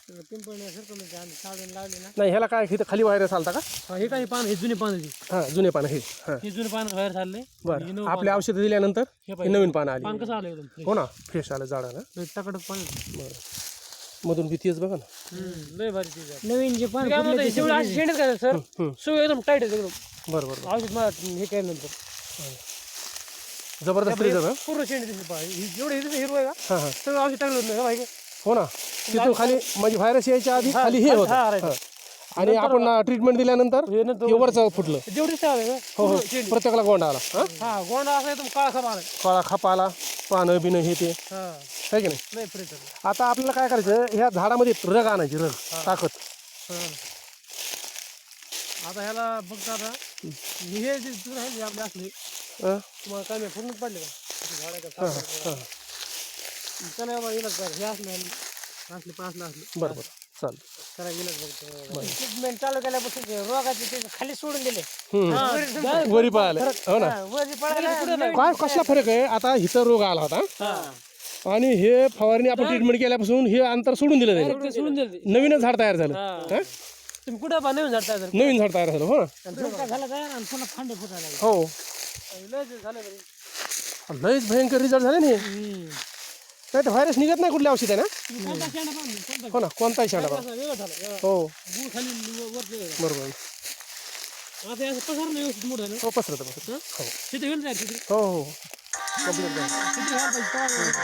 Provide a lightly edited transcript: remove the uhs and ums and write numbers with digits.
पिंपळण्यासारखं म्हणजे आम्ही साधन लावले ना. नाही ह्याला काय इथं खाली व्हायरस आलता का? हे काही पान, हे जुने पानं, हां जुने पानं हे. हां हे जुने पान बाहेर चालले. बरं आपले औषधं दिल्यानंतर हे नवीन पानं आली. पान कसं आलं एकदम हो ना फ्रेश आलं झाडाला. तकडक पान. बरं मधून भीतीच बघा ना. लय भारी चीज आहे. नवीन जे पान शेंडच काय सर सो एकदम टाईट आहे एकदम. बरं बरं औषध मला हे केल्यानंतर जबरदस्त रिझल्ट. पूर्ण शेंड दिसते पहा. एवढे हिरवं आहे का हां हां सगळं औषध टाकलं होतं ना. हो ना तिथून खाली म्हणजे व्हायरस यायच्या आधी खाली हे होतं. हां. आणि आपण ट्रीटमेंट दिल्यानंतर हे वरचं फुटलं. जेवढी आहे हो हो प्रत्येकाला गोंडा आला. हां हा गोंडा असा एकदम काळा खपा आला. काळा खापा आला पानं बिनं हे ते हा आहे की नाही. लय फ्रेश आहे. आता आपल्याला काय करायचं ह्या झाडामध्ये रग आणायची रग ताकद. आता ह्याला बघता आता हे जे तुला आहे आपले असले तुम्हाला काय नाही पूर्ण पडले का झाडाच्या त्याला बाबा इलाज कर. हे असले पाच असले बरं बरं चालेल. त्याला इलाज बघतो. ट्रीटमेंट चालू केल्यापासून रोगाचे ते खाली सोडून दिले. वरी पळालं हो ना. वरती पडायला काय कसला फरक आहे आता इथं रोग आला होता आणि हे फवारणी आपण ट्रीटमेंट केल्यापासून हे अंतर सोडून दिलं त्याने. सोडून दिले. नवीनच झाड तयार झालं. हां? तुम्ही कुठं बा नवीन झाडता जर नवीन झाड तयार झालं हो ना. झाला तयार आणि पुन्हा फांडे फुटायला लागले. हो लय झालं तरी. लयच भयंकर रिझल्ट झाले ना हे. नाही तर व्हायरस निघत नाही कुठल्या औषध आहे ना. कोणता शेंडा पाहून हो ना कोणताही शेंडा बघा. वेगळं झालं. हो गूळ खाली वरती वेगळं. बरोबर. आता असं पसरलं व्यवस्थित मोठं झालं. हो पसरत हो तिथे येऊन जायचं. हो हो कंप्लीट तिथे व्हायला पाहिजे.